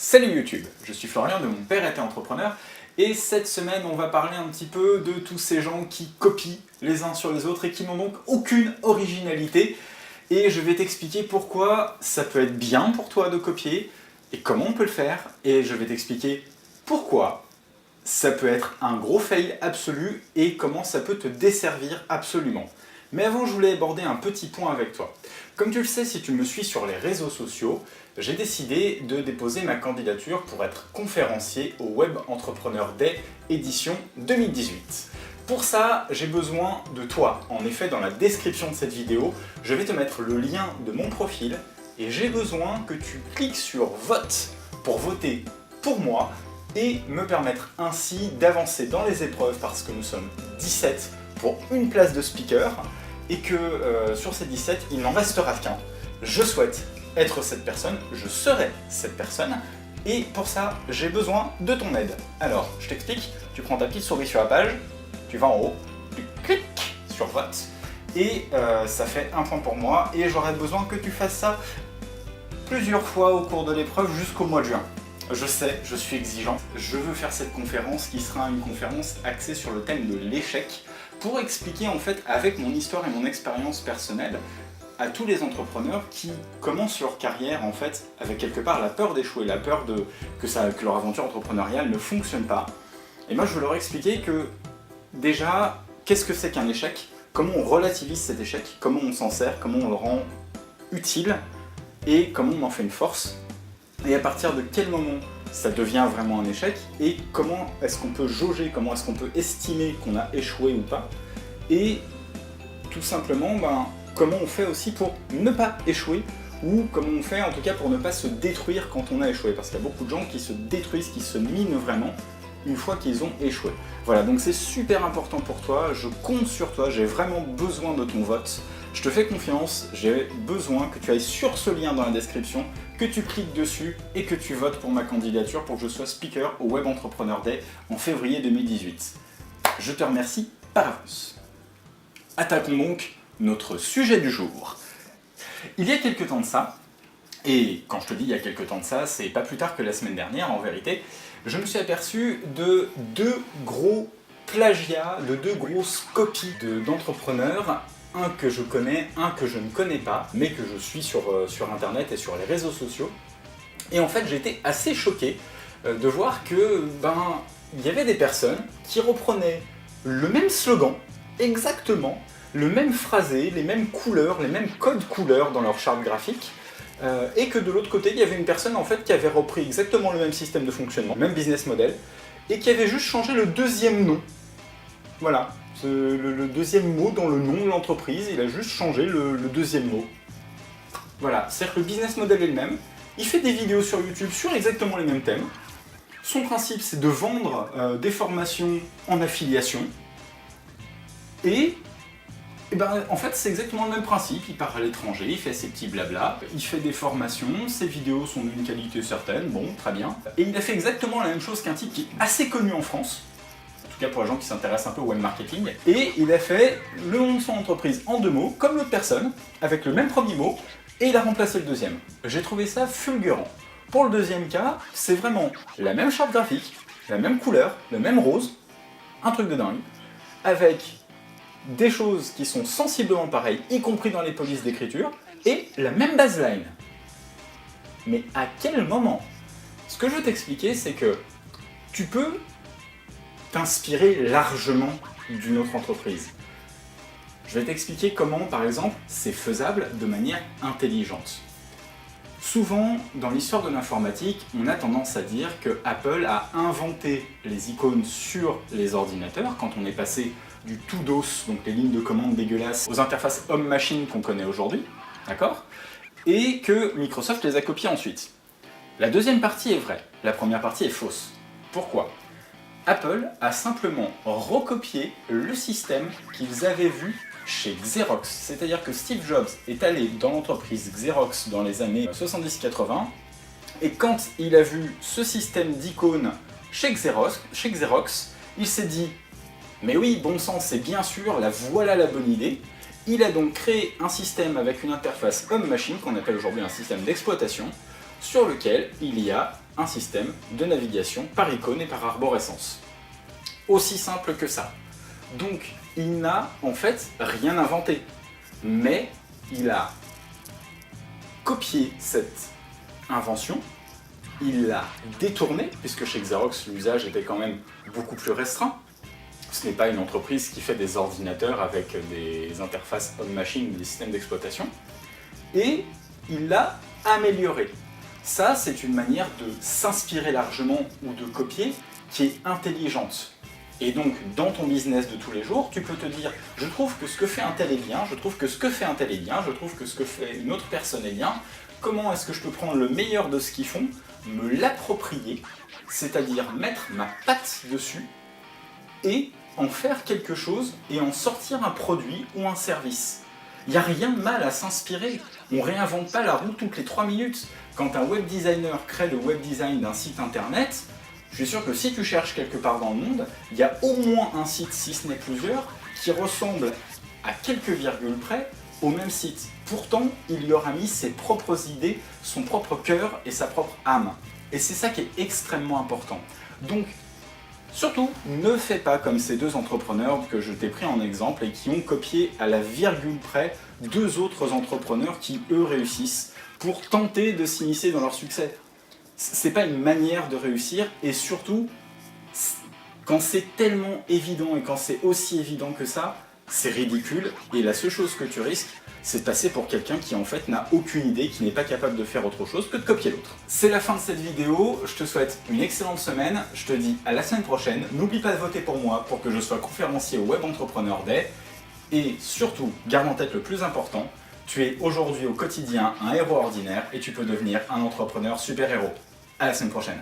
Salut YouTube, je suis Florian de Mon Père était entrepreneur et cette semaine on va parler un petit peu de tous ces gens qui copient les uns sur les autres et qui n'ont donc aucune originalité et je vais t'expliquer pourquoi ça peut être bien pour toi de copier et comment on peut le faire et je vais t'expliquer pourquoi ça peut être un gros fail absolu et comment ça peut te desservir absolument. Mais avant, je voulais aborder un petit point avec toi. Comme tu le sais, si tu me suis sur les réseaux sociaux, j'ai décidé de déposer ma candidature pour être conférencier au Web Entrepreneur Day édition 2018. Pour ça, j'ai besoin de toi. En effet, dans la description de cette vidéo, je vais te mettre le lien de mon profil et j'ai besoin que tu cliques sur Vote pour voter pour moi et me permettre ainsi d'avancer dans les épreuves parce que nous sommes 17 pour une place de speaker et que sur ces 17, il n'en restera qu'un. Je souhaite être cette personne, je serai cette personne et pour ça, j'ai besoin de ton aide. Alors, je t'explique, tu prends ta petite souris sur la page, tu vas en haut, tu cliques sur vote et ça fait un point pour moi et j'aurai besoin que tu fasses ça plusieurs fois au cours de l'épreuve jusqu'au mois de juin. Je sais, je suis exigeant. Je veux faire cette conférence qui sera une conférence axée sur le thème de l'échec pour expliquer en fait avec mon histoire et mon expérience personnelle à tous les entrepreneurs qui commencent leur carrière en fait avec quelque part la peur d'échouer, la peur que leur aventure entrepreneuriale ne fonctionne pas. Et moi je veux leur expliquer que déjà, qu'est-ce que c'est qu'un échec, comment on relativise cet échec, comment on s'en sert, comment on le rend utile et comment on en fait une force. Et à partir de quel moment ça devient vraiment un échec et comment est-ce qu'on peut jauger, comment est-ce qu'on peut estimer qu'on a échoué ou pas et tout simplement comment on fait aussi pour ne pas échouer ou comment on fait en tout cas pour ne pas se détruire quand on a échoué parce qu'il y a beaucoup de gens qui se détruisent, qui se minent vraiment une fois qu'ils ont échoué. Voilà, donc c'est super important pour toi, je compte sur toi, j'ai vraiment besoin de ton vote. Je te fais confiance, j'ai besoin que tu ailles sur ce lien dans la description, que tu cliques dessus et que tu votes pour ma candidature pour que je sois speaker au Web Entrepreneur Day en février 2018. Je te remercie par avance. Attaquons donc notre sujet du jour. Il y a quelques temps de ça, et quand je te dis il y a quelques temps de ça, c'est pas plus tard que la semaine dernière en vérité, je me suis aperçu de deux gros plagiats, de deux grosses copies d'entrepreneurs. Un que je connais, un que je ne connais pas, mais que je suis sur internet et sur les réseaux sociaux. Et en fait, j'ai été assez choqué de voir que, il y avait des personnes qui reprenaient le même slogan, exactement, le même phrasé, les mêmes couleurs, les mêmes codes couleurs dans leur charte graphique, et que de l'autre côté, il y avait une personne en fait qui avait repris exactement le même système de fonctionnement, même business model, et qui avait juste changé le deuxième nom. Voilà. Le deuxième mot dans le nom de l'entreprise, il a juste changé le deuxième mot. Voilà, c'est-à-dire que le business model est le même, il fait des vidéos sur YouTube sur exactement les mêmes thèmes. Son principe c'est de vendre des formations en affiliation. Et en fait c'est exactement le même principe, il part à l'étranger, il fait ses petits blabla, il fait des formations, ses vidéos sont d'une qualité certaine, bon, très bien. Et il a fait exactement la même chose qu'un type qui est assez connu en France, en tout cas pour les gens qui s'intéressent un peu au web marketing, et il a fait le nom de son entreprise en deux mots, comme l'autre personne, avec le même premier mot, et il a remplacé le deuxième. J'ai trouvé ça fulgurant. Pour le deuxième cas, c'est vraiment la même charte graphique, la même couleur, le même rose, un truc de dingue, avec des choses qui sont sensiblement pareilles, y compris dans les polices d'écriture, et la même baseline. Mais à quel moment? Ce que je veux t'expliquer, c'est que tu peux t'inspirer largement d'une autre entreprise. Je vais t'expliquer comment, par exemple, c'est faisable de manière intelligente. Souvent, dans l'histoire de l'informatique, on a tendance à dire que Apple a inventé les icônes sur les ordinateurs quand on est passé du tout DOS, donc les lignes de commande dégueulasses, aux interfaces homme-machine qu'on connaît aujourd'hui, d'accord? Et que Microsoft les a copiées ensuite. La deuxième partie est vraie, la première partie est fausse. Pourquoi? Apple a simplement recopié le système qu'ils avaient vu chez Xerox. C'est-à-dire que Steve Jobs est allé dans l'entreprise Xerox dans les années 70-80 et quand il a vu ce système d'icônes chez Xerox, il s'est dit « Mais oui, bon sang, c'est bien sûr, voilà la bonne idée ». Il a donc créé un système avec une interface homme-machine qu'on appelle aujourd'hui un système d'exploitation sur lequel il y a un système de navigation par icône et par arborescence. Aussi simple que ça. Donc, il n'a en fait rien inventé, mais il a copié cette invention, il l'a détournée, puisque chez Xerox, l'usage était quand même beaucoup plus restreint. Ce n'est pas une entreprise qui fait des ordinateurs avec des interfaces on-machine, des systèmes d'exploitation, et il l'a amélioré. Ça, c'est une manière de s'inspirer largement ou de copier qui est intelligente. Et donc, dans ton business de tous les jours, tu peux te dire « je trouve que ce que fait un tel est bien, je trouve que ce que fait un tel est bien, je trouve que ce que fait une autre personne est bien, comment est-ce que je peux prendre le meilleur de ce qu'ils font, me l'approprier, c'est-à-dire mettre ma patte dessus, et en faire quelque chose et en sortir un produit ou un service. » Il n'y a rien de mal à s'inspirer, on ne réinvente pas la roue toutes les 3 minutes. Quand un web designer crée le web design d'un site internet, je suis sûr que si tu cherches quelque part dans le monde, il y a au moins un site, si ce n'est plusieurs, qui ressemble à quelques virgules près au même site. Pourtant, il y aura mis ses propres idées, son propre cœur et sa propre âme. Et c'est ça qui est extrêmement important. Donc, surtout, ne fais pas comme ces deux entrepreneurs que je t'ai pris en exemple et qui ont copié à la virgule près 2 autres entrepreneurs qui, eux, réussissent pour tenter de s'immiscer dans leur succès. C'est pas une manière de réussir, et surtout, quand c'est tellement évident et quand c'est aussi évident que ça, c'est ridicule, et la seule chose que tu risques, c'est de passer pour quelqu'un qui en fait n'a aucune idée, qui n'est pas capable de faire autre chose que de copier l'autre. C'est la fin de cette vidéo, je te souhaite une excellente semaine, je te dis à la semaine prochaine, n'oublie pas de voter pour moi pour que je sois conférencier au Web Entrepreneur Day, et surtout, garde en tête le plus important, tu es aujourd'hui au quotidien un héros ordinaire et tu peux devenir un entrepreneur super-héros. À la semaine prochaine.